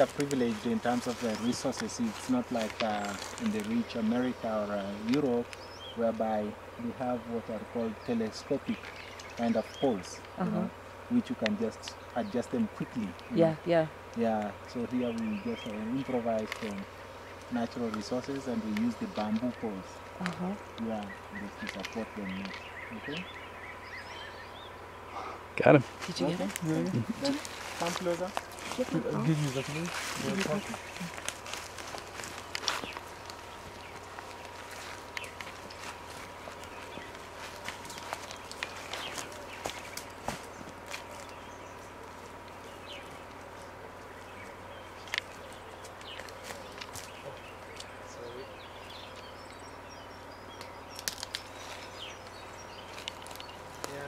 Africa privileged in terms of the resources. It's not like in the rich America or Europe, whereby we have what are called telescopic kind of poles, you know, which you can just adjust them quickly. Yeah, yeah. Yeah, so here we just improvise from natural resources and we use the bamboo poles. Yeah, just to support them. Okay? Got him. Did you get it? Then come closer. Give you that one.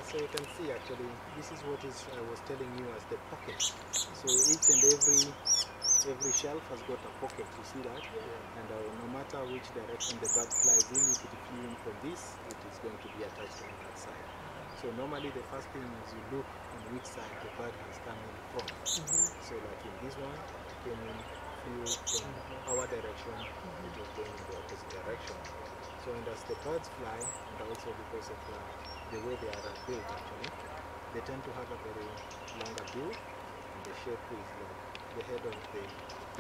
So you can see actually, this is what I was telling you as the pocket. So each and every shelf has got a pocket, you see that? Yeah. And no matter which direction the bird flies in, if it flew in from this, it is going to be attached on that side. So normally the first thing is you look on which side the bird has come in from. So like in this one, it came in, flew from our direction, it was going in the opposite direction. So and as the birds fly, and also because of the way they are built actually, they tend to have a very longer bill, and the shape is like the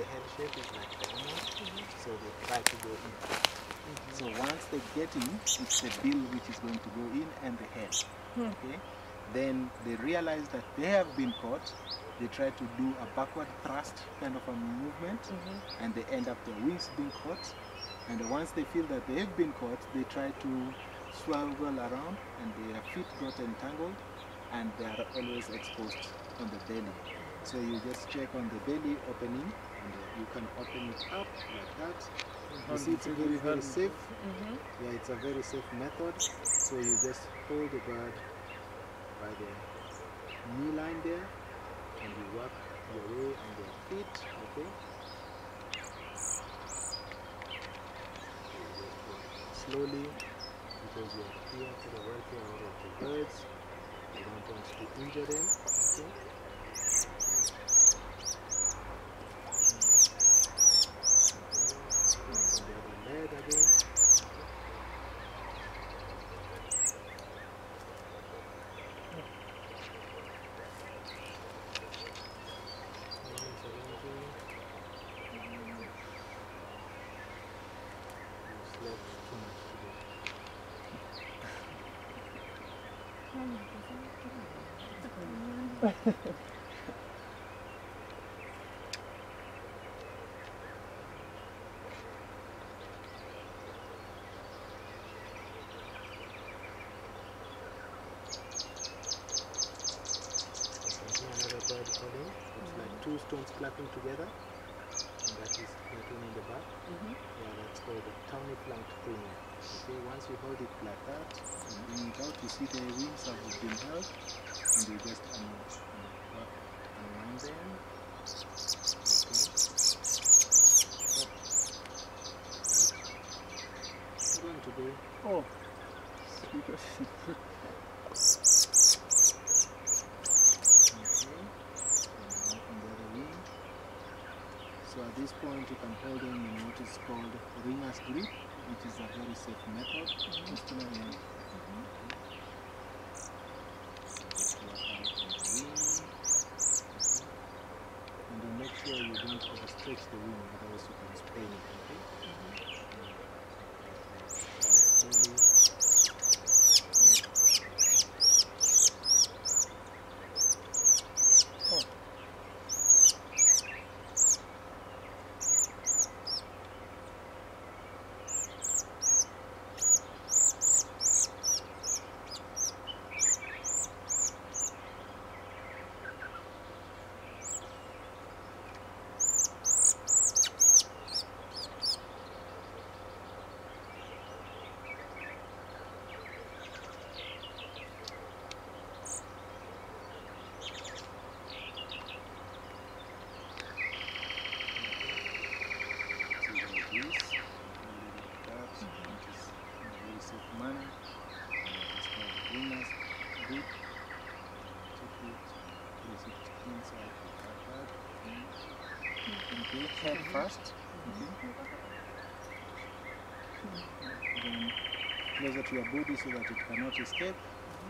head shape is like diamond, so they try to go in. So once they get in, it's the bill which is going to go in and the head. Okay? Then they realize that they have been caught, they try to do a backward thrust kind of a movement, and they end up their wings being caught. And once they feel that they have been caught, they try to swirl around and their feet got entangled and they are always exposed on the belly. So you just check on the belly opening and you can open it up like that. You see it's very, very safe. Yeah, it's a very safe method. So you just hold the bird by the knee line there and you work your way on their feet, okay? Slowly, because you are here for the welfare of the birds, you don't want to injure them, okay? On the other leg again. Bird calling. It's like two stones clapping together, and that is that one in the back. Yeah, that's called a tawny flanked premium. Okay, once you hold it like that and bring it out, you see the wings have been held, and you just unwind them. Okay. What are you going to do? Oh, so at this point you can hold them in what is called ringer's grip, which is a very safe method. Just to and then make sure you don't overstretch the wing, otherwise you can sprain it, okay? Slowly. Okay, head first. Okay. Then closer to your body so that it cannot escape.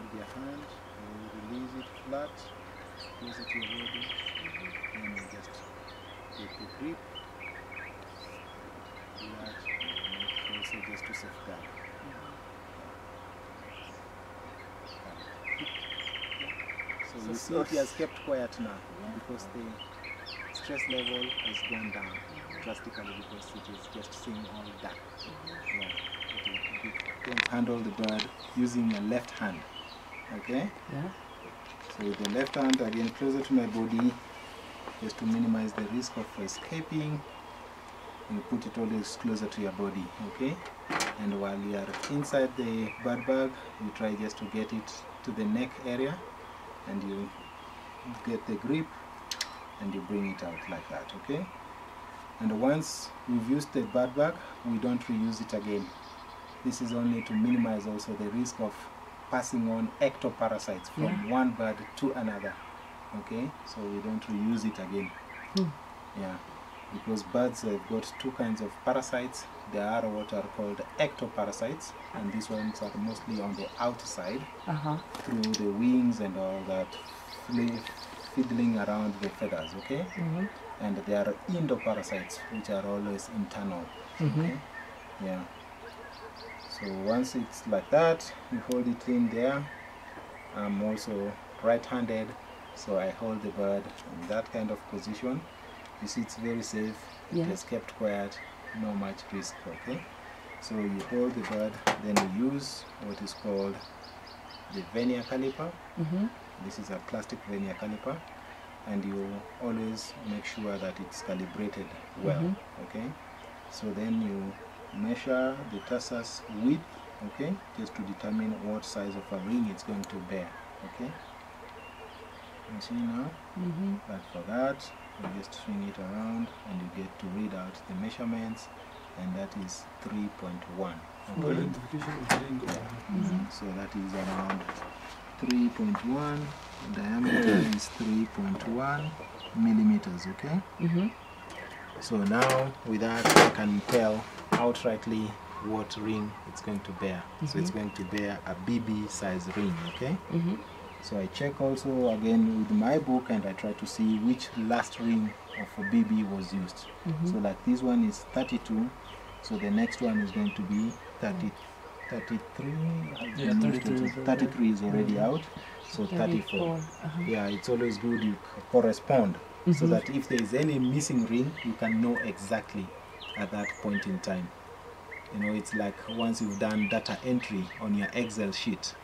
With your hand, you release it flat, closer to your body. Then you just take the grip. Flat, and also just to safeguard. So you see it has kept quiet now because the stress level has gone down drastically because it is just seeing all dark. Yeah. You can handle the bird using your left hand. Okay? Yeah. So with the left hand again closer to my body, just to minimize the risk of escaping. You put it always closer to your body, okay? And while you are inside the bird bag, you try just to get it to the neck area, and you get the grip, and you bring it out like that, okay? And once we've used the bird bag, we don't reuse it again. This is only to minimize also the risk of passing on ectoparasites from one bird to another, okay? So we don't reuse it again. Yeah. Because birds have got two kinds of parasites. There are what are called ectoparasites, and these ones are mostly on the outside through the wings and all that, fiddling around the feathers, okay? And there are endoparasites, which are always internal, okay? Yeah. So once it's like that, you hold it in there. I'm also right-handed, so I hold the bird in that kind of position. You see, it's very safe. It has kept quiet, no much risk, okay? So you hold the bird, then you use what is called the vernier caliper. This is a plastic vernier caliper, and you always make sure that it's calibrated well, okay? So then you measure the tarsus width, okay, just to determine what size of a ring it's going to bear, okay? You see now? But for that, you just swing it around and you get to read out the measurements, and that is 3.1. Okay? So that is around 3.1, diameter is 3.1 millimeters, okay? So now with that I can tell outrightly what ring it's going to bear. So it's going to bear a BB size ring, okay? So I check also again with my book, and I try to see which last ring of a BB was used. So like this one is 32, so the next one is going to be 33. Yeah, 33. 33 is already out, so 34. Yeah, it's always good you correspond, so that if there is any missing ring, you can know exactly at that point in time. You know, it's like once you've done data entry on your Excel sheet,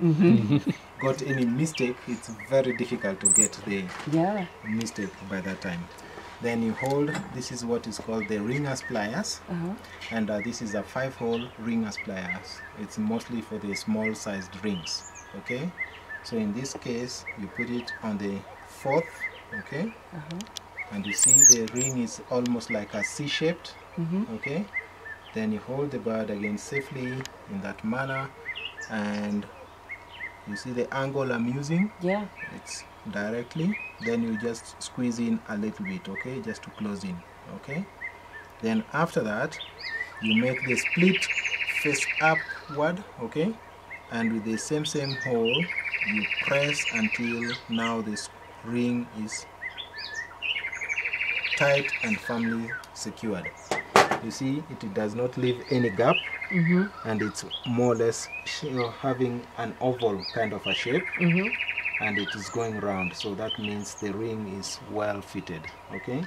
got any mistake, it's very difficult to get the mistake by that time. Then you hold, this is what is called the ringer's pliers, and this is a 5-hole ringer's pliers. It's mostly for the small sized rings, okay? So in this case, you put it on the 4th, okay? And you see the ring is almost like a C-shaped, okay? Then you hold the bird again safely in that manner, and you see the angle I'm using? Yeah. It's directly. Then you just squeeze in a little bit, okay? Just to close in, okay? Then after that, you make the split face upward, okay? And with the same hole, you press until now this ring is tight and firmly secured. You see, it does not leave any gap, and it's more or less having an oval kind of a shape, and it is going round, so that means the ring is well fitted, okay?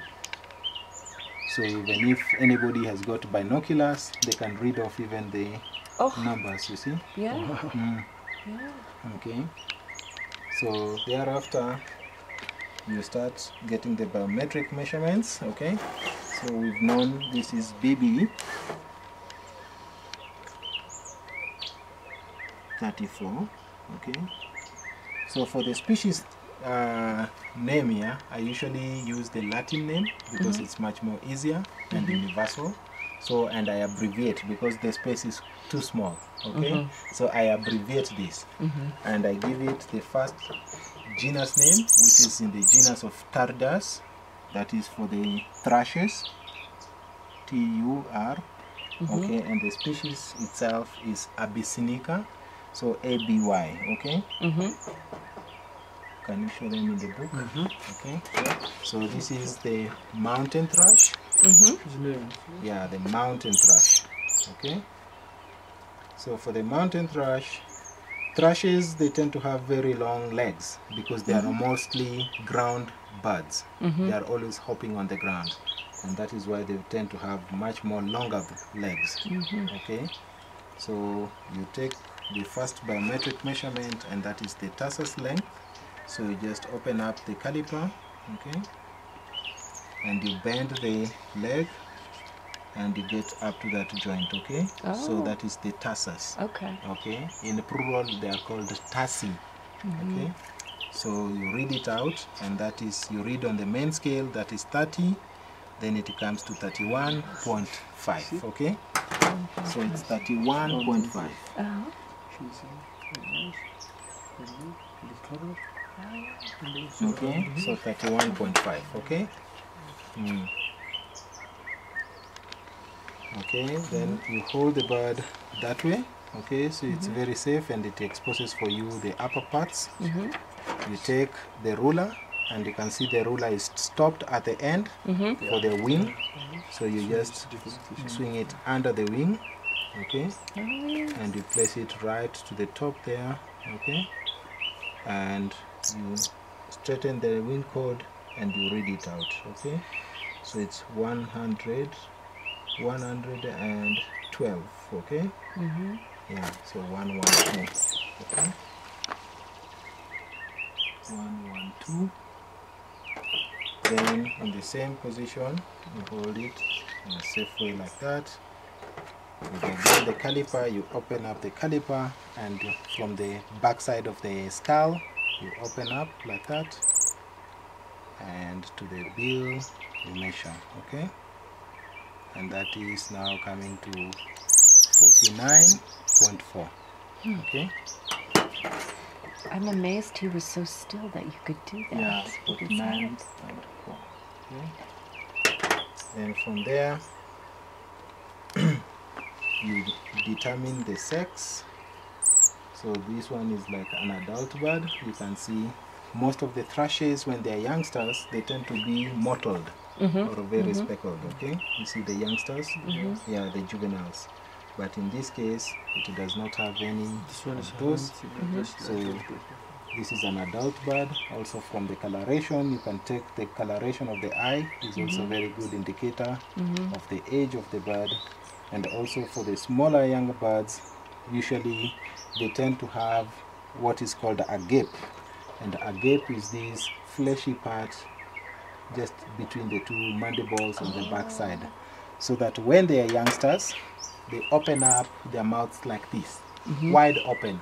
So even if anybody has got binoculars, they can read off even the numbers, you see? Okay, so thereafter you start getting the biometric measurements, okay? So we've known this is BB 34, okay? So for the species name here, I usually use the Latin name because it's much more easier and universal. So, and I abbreviate because the space is too small, okay? So I abbreviate this, and I give it the first genus name, which is in the genus of Turdus, that is for the thrushes, T-U-R, okay, and the species itself is Abyssinica, so A-B-Y, okay? Can you show them in the book? Okay, so this is the mountain thrush. Yeah, the mountain thrush, okay? So for the mountain thrush, thrushes, they tend to have very long legs because they are mostly ground birds. They are always hopping on the ground, and that is why they tend to have much more longer legs. Okay, so you take the first biometric measurement, and that is the tarsus length. So you just open up the caliper, okay, and you bend the leg and you get up to that joint, okay? So that is the tarsus. Okay, in plural they are called tarsi. Okay, so you read it out, and that is, you read on the main scale, that is 30, then it comes to 31.5. Okay, so it's 31.5. Okay, so 31.5. Okay. Okay, then you hold the bird that way. Okay, so it's very safe, and it exposes for you the upper parts. You take the ruler, and you can see the ruler is stopped at the end for the wing. So you just swing it under the wing, okay, and you place it right to the top there, okay, and you straighten the wing chord and you read it out, okay. So it's 112, okay. Yeah, so 112, okay. 112. Then in the same position, you hold it in a safe way like that. You then bend the caliper, you open up the caliper, and from the back side of the skull, you open up like that, and to the bill, you measure, okay? And that is now coming to 49.4, okay? I'm amazed he was so still that you could do that. Yeah, 49.4. Okay. Then from there, you determine the sex. So this one is like an adult bird. You can see most of the thrushes, when they are youngsters, they tend to be mottled or very speckled, okay? You see the youngsters? Yeah, the juveniles. But in this case, it does not have any of those. So this is an adult bird. Also from the coloration, you can take the coloration of the eye, is also a very good indicator of the age of the bird. And also for the smaller younger birds, usually they tend to have what is called a gape. And a gape is this fleshy part just between the two mandibles on the back side. So that when they are youngsters, they open up their mouths like this, wide open,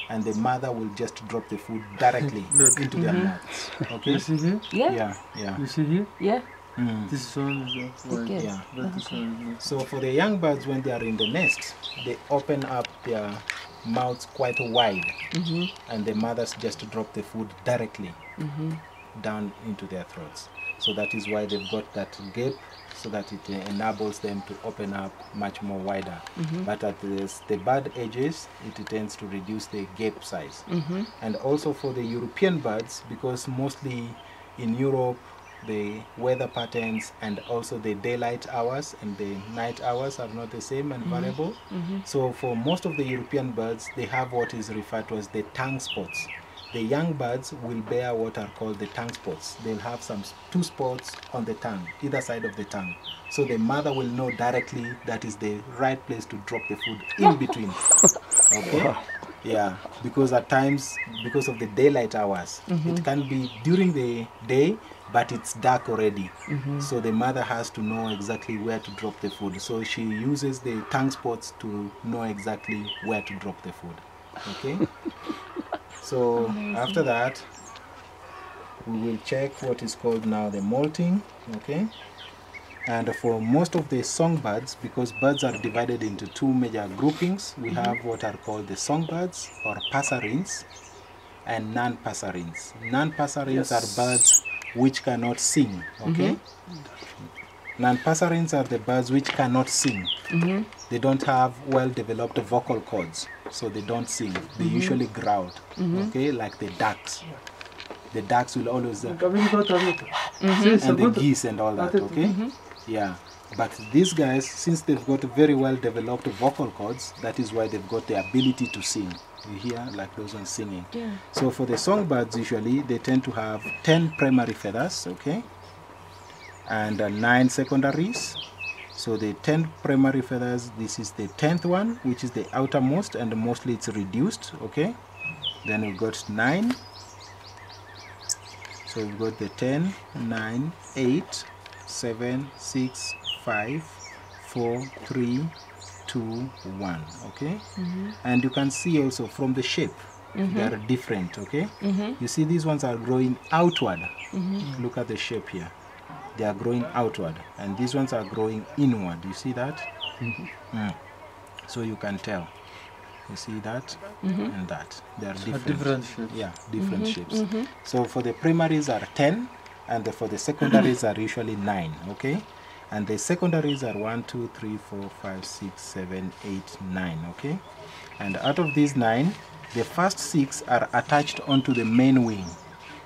and the mother will just drop the food directly into their mouths. Okay? You see here? Yeah. Yeah. You see here? Yeah. This one is wide. Yeah. But this one is not. So for the young birds, when they are in the nest, they open up their mouths quite wide, and the mothers just drop the food directly down into their throats. So that is why they've got that gap, so that it enables them to open up much more wider. But at the bird ages, it tends to reduce the gap size. And also for the European birds, because mostly in Europe, the weather patterns and also the daylight hours and the night hours are not the same and variable. So for most of the European birds, they have what is referred to as the tongue spots. The young birds will bear what are called the tongue spots. They'll have two spots on the tongue, either side of the tongue. So the mother will know directly that is the right place to drop the food in between. Okay? Yeah, because at times, because of the daylight hours, it can be during the day, but it's dark already. So the mother has to know exactly where to drop the food. So she uses the tongue spots to know exactly where to drop the food. Okay? So after that, we will check what is called now the molting. Okay? And for most of the songbirds, because birds are divided into two major groupings, we have what are called the songbirds or passerines and non-passerines. Non-passerines are birds which cannot sing, okay? Non-passerines are the birds which cannot sing. They don't have well-developed vocal cords, so they don't sing. They usually growl, okay, like the ducks. The ducks will always, and the geese and all that, okay? Yeah, but these guys, since they've got very well-developed vocal cords, that is why they've got the ability to sing. You hear like those ones singing. Yeah. So for the songbirds, usually they tend to have 10 primary feathers, okay, and 9 secondaries. So the 10 primary feathers, this is the 10th one, which is the outermost, and mostly it's reduced, okay. Then we've got 9. So we've got the 10, 9, 8, 7, 6, 5, 4, 3, 2, 1, okay. And you can see also from the shape, they are different, okay. You see these ones are growing outward. Look at the shape here. They are growing outward, and these ones are growing inward. You see that? So you can tell. You see that and that. They are different. Shapes. Yeah, different shapes. So for the primaries are 10, and for the secondaries are usually 9, okay? And the secondaries are 1, 2, 3, 4, 5, 6, 7, 8, 9, okay? And out of these 9, the first 6 are attached onto the main wing,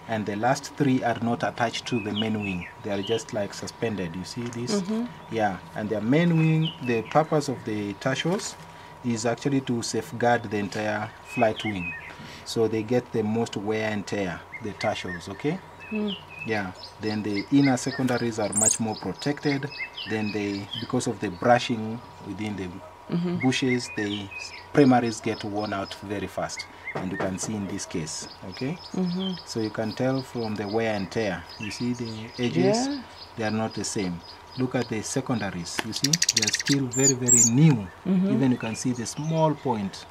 and the last 3 are not attached to the main wing. They are just like suspended. You see this? Yeah, and their main wing, the purpose of the tarsals is actually to safeguard the entire flight wing. So they get the most wear and tear, the tarsals, okay? Yeah, then the inner secondaries are much more protected. Then they, because of the brushing within the bushes, the primaries get worn out very fast. And you can see in this case, okay? So you can tell from the wear and tear. You see the edges? Yeah. They are not the same. Look at the secondaries, you see? They are still very, very new. Even you can see the small point,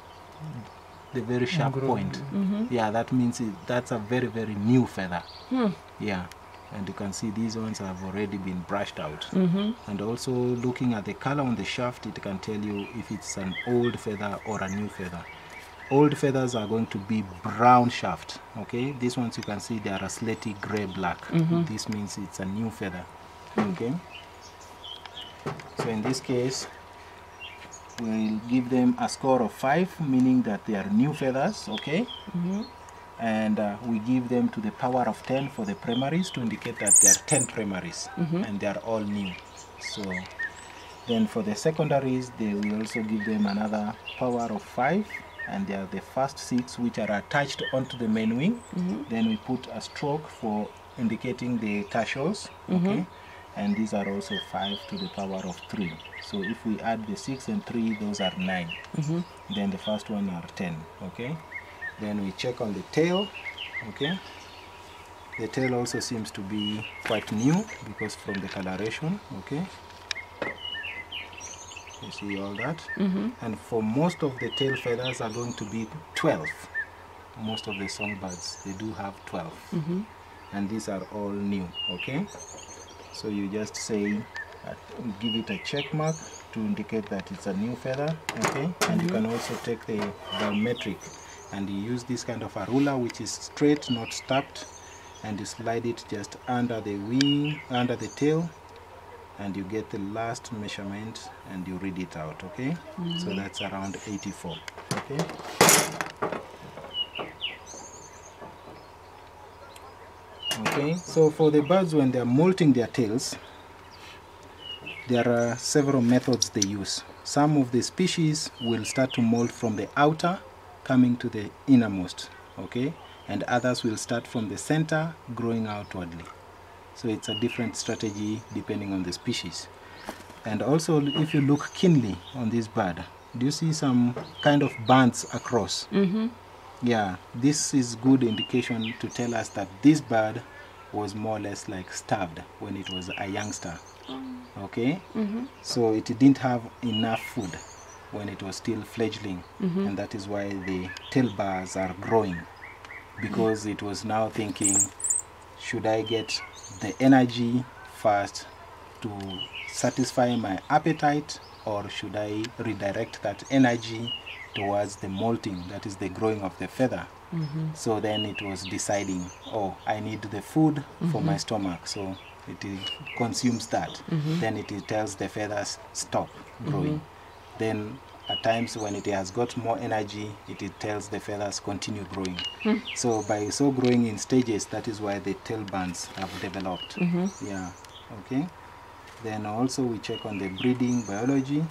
the very sharp point. Yeah, that means that's a very, very new feather. Yeah, and you can see these ones have already been brushed out. And also looking at the color on the shaft, it can tell you if it's an old feather or a new feather. Old feathers are going to be brown shaft, okay? These ones you can see they are a slaty gray black. This means it's a new feather, okay? So in this case, we'll give them a score of 5, meaning that they are new feathers, okay? And we give them to the power of 10 for the primaries to indicate that there are 10 primaries and they are all new. So then for the secondaries, we also give them another power of 5, and they are the first 6 which are attached onto the main wing. Then we put a stroke for indicating the tarsals, okay? And these are also 5 to the power of 3. So if we add the 6 and 3, those are 9. Then the first one are 10, okay? Then we check on the tail, okay? The tail also seems to be quite new because from the coloration, okay? You see all that? And for most of the tail feathers are going to be 12. Most of the songbirds, they do have 12. And these are all new, okay? So you just say, give it a check mark to indicate that it's a new feather, okay? And you can also take the metric, and you use this kind of a ruler which is straight, not stabbed, and you slide it just under the wing, under the tail, and you get the last measurement and you read it out, okay? So that's around 84, okay? Okay, so for the birds when they're molting their tails, there are several methods they use. Some of the species will start to molt from the outer, coming to the innermost, okay? And others will start from the center, growing outwardly. So it's a different strategy depending on the species. And also, if you look keenly on this bird, do you see some kind of bands across? Yeah, this is good indication to tell us that this bird was more or less like starved when it was a youngster. Okay? So it didn't have enough food when it was still fledgling, and that is why the tail bars are growing, because it was now thinking, should I get the energy first to satisfy my appetite, or should I redirect that energy towards the molting, that is the growing of the feather? So then it was deciding, oh, I need the food for my stomach, so it consumes that. Then it tells the feathers stop growing. Then at times when it has got more energy, it tells the feathers continue growing. So by growing in stages, that is why the tail bands have developed. Yeah, okay. Then also we check on the breeding biology.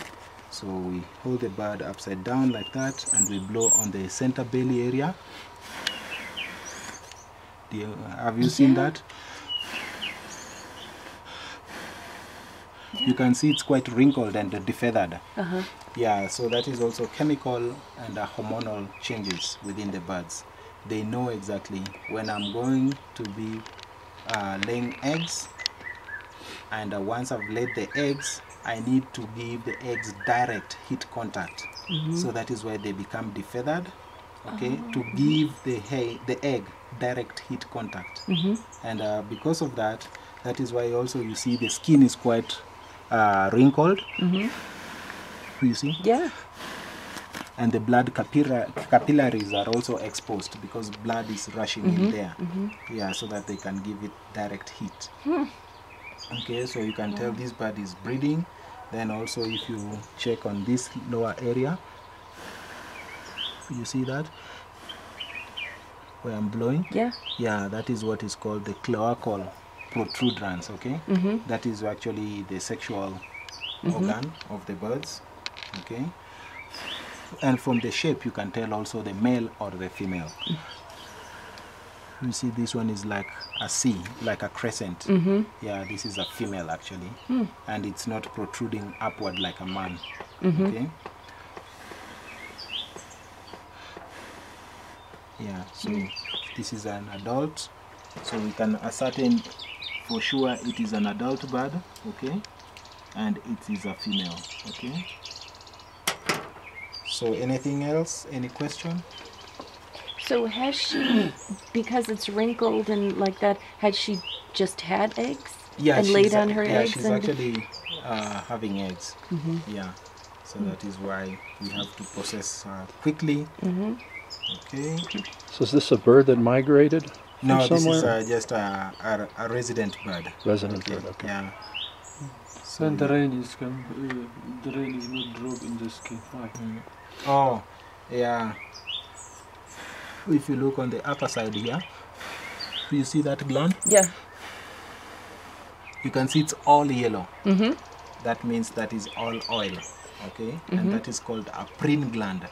So we hold the bird upside down like that, and we blow on the center belly area. Have you seen that? You can see it's quite wrinkled and defeathered. Yeah, so that is also chemical and hormonal changes within the birds. They know exactly when I'm going to be laying eggs, and once I've laid the eggs, I need to give the eggs direct heat contact. So that is why they become defeathered, okay, to give the egg direct heat contact. And because of that, that is why also you see the skin is quite wrinkled. You see? Yeah. And the blood capillaries are also exposed because blood is rushing in there. Yeah, so that they can give it direct heat. Okay, so you can tell this bird is breeding. Then also if you check on this lower area, you see that? Where I'm blowing? Yeah. Yeah, that is what is called the cloacal protuberance, okay? That is actually the sexual organ of the birds, okay? And from the shape, you can tell also the male or the female. You see, this one is like a C, like a crescent. Yeah, this is a female actually. And it's not protruding upward like a man, okay? Yeah, so this is an adult. So we can ascertain for sure it is an adult bird, okay? And it is a female, okay? So anything else? Any question? So has she, because it's wrinkled and like that, had she just had eggs? Yeah, and laid on her yeah, eggs? she's actually having eggs. Yeah, so that is why we have to process quickly. Okay. So is this a bird that migrated from No, somewhere? this is just a resident bird. Resident bird, okay. Yeah. So And the rain is come. The rain is not drop in the skin. Why? Oh, yeah. If you look on the upper side here, do you see that gland? Yeah. You can see it's all yellow. That means that is all oil, okay? And that is called a preen gland,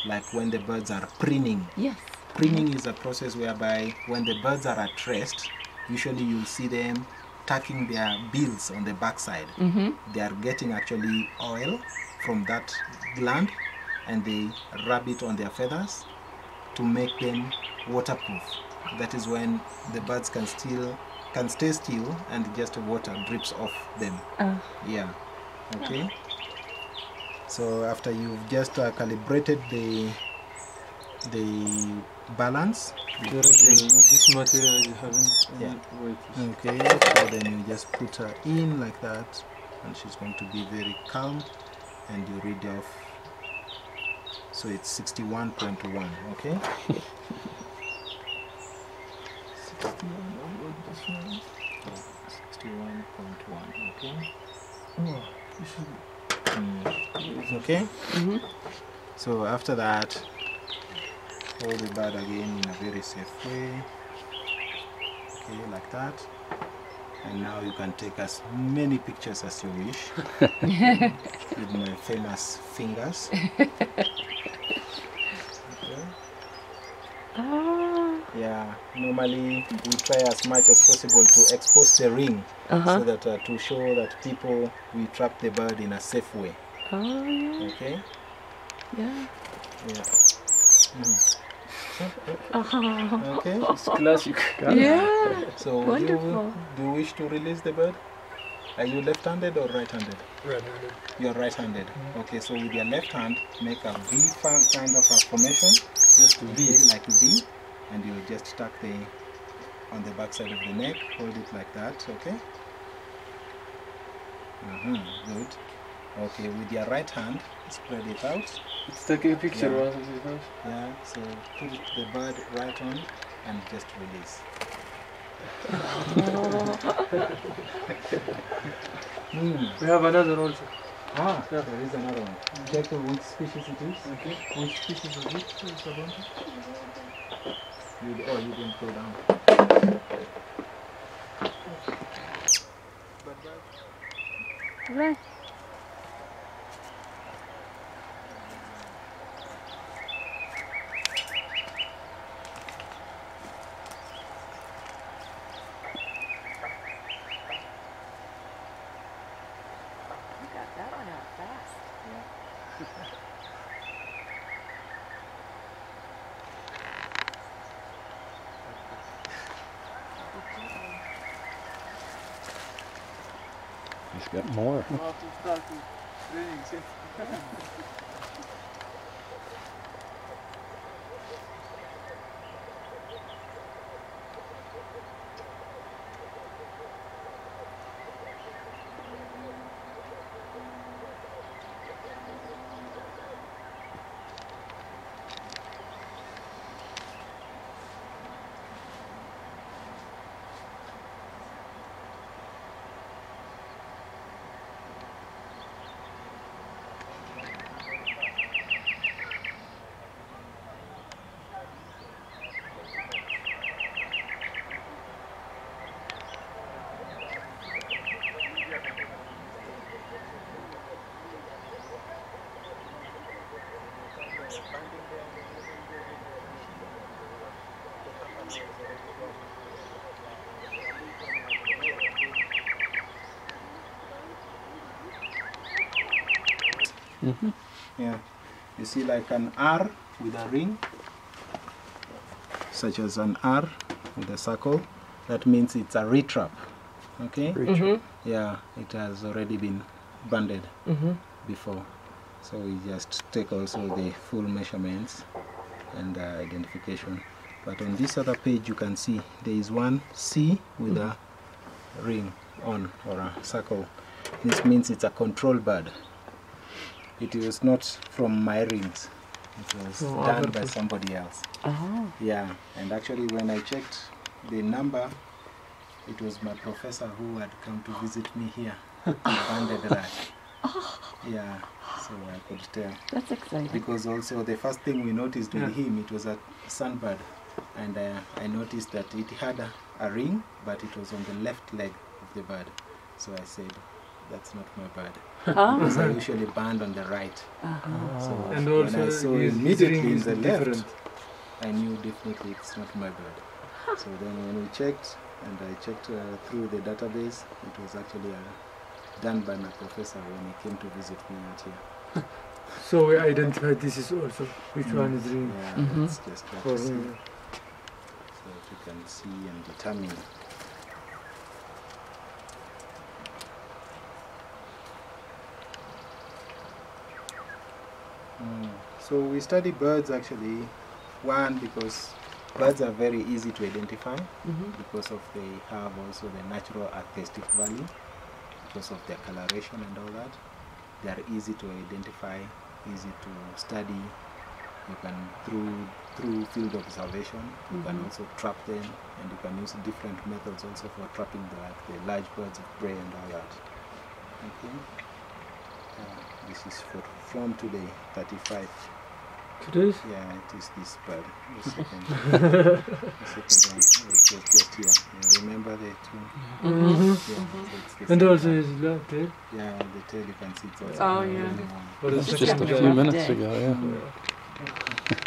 like when the birds are preening. Yes. Preening is a process whereby when the birds are at rest, usually you'll see them tucking their bills on the backside. They are getting actually oil from that gland, and they rub it on their feathers to make them waterproof. That is when the birds can stay still and just water drips off them. Yeah. Okay. So after you've just calibrated the balance, This material you haven't. Yeah. Wait. okay, so then you just put her in like that, and she's going to be very calm, and you read off. So it's 61.1, okay? 61.1, okay? Oh, this is Okay? So after that, hold the bird again in a very safe way. Okay, like that. And now you can take as many pictures as you wish with my famous fingers. Okay. Yeah, normally we try as much as possible to expose the ring so that to show that people we trap the bird in a safe way. Oh, yeah. Okay? Yeah. Yeah. Oh. Okay. it's classic. Yeah. So Wonderful. do you wish to release the bird? Are you left-handed or right-handed? Right-handed. You're right-handed. Okay, so with your left hand, make a V kind of a formation. Just Okay, V. like V, and you'll just tuck on the back side of the neck, hold it like that, okay? Good. Okay, with your right hand, spread it out. Let's take a picture Yeah. once it is nice. Yeah, so put the bird right on and just release. We have another also. Ah, there is another one. Check which species it is. Okay. Which species is it? You didn't go down. Right. You got that one out fast. He's got more. Mm-hmm. Yeah, you see like an R with a ring, such as an R with a circle. That means it's a retrap. Okay. Yeah, it has already been banded before, so we just take also the full measurements and identification. But on this other page you can see there is one C with a ring on, or a circle. This means it's a control bird. It was not from my rings. It was done by somebody else. Oh. Yeah, and actually when I checked the number, it was my professor who had come to visit me here. He banded that. Yeah, so I could tell. That's exciting. Because also the first thing we noticed with him, it was a sunbird. And I noticed that it had a ring, but it was on the left leg of the bird. So I said, that's not my bird. Because I usually band on the right. So And when also I saw his immediately ring in is the different. left, I knew definitely it's not my bird. So then when we checked, and I checked through the database, it was actually done by my professor when he came to visit me out here. So we identified this is also which one is ring. Yeah, that's just what For to see. ring. So that you can see and determine. So we study birds actually, one, because birds are very easy to identify because of they have also the natural artistic value, because of their coloration and all that. They are easy to identify, easy to study. You can, through field observation, you can also trap them, and you can use different methods also for trapping the large birds of prey and all that. Okay. This is from today, 35. Today's? Yeah, it is this bird. The second, the second one. It was just here. You remember the two? Yeah, so it's the And same also one. his love tail. Yeah, the tail you can see it's also Oh, yeah. For the That's second just a day. few minutes ago, yeah.